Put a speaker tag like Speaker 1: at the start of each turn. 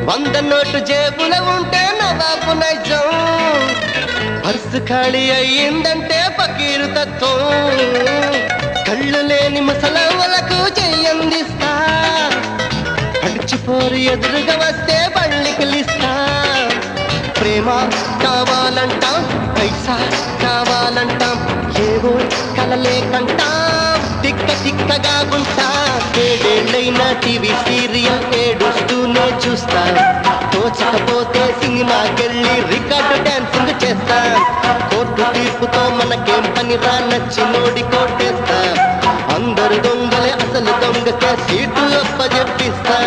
Speaker 1: వంద నోటు జేబుల ఉంటే నవాబు నైజం పర్సు ఖాళీ అయ్యిందంటే పకీరు తత్వం కళ్ళు లేని ముసలవ్వలకు చెయ్యందిస్తా పడిచిపోరు ఎదురుగా వస్తే పళ్ళికిలిస్తా ప్రేమ కావాలంటాం పైసా కావాలంటాం ఏవో కలలే కంటాం తిక్క తిక్కగా ఉంటా ఏడేళ్ళైనా టీవీ సీరియల్ ఏడుస్తూనే చూస్తా తోచకపోతే సినిమాకెళ్ళి రికార్డు డాన్సింగ్ చేస్తా కోర్టు తీర్పుతో మనకేం పనిరా నచ్చినోడి కోటేస్తా అందరు దొంగలే అసలు దొంగకే సీటు అప్పజెప్పిస్తా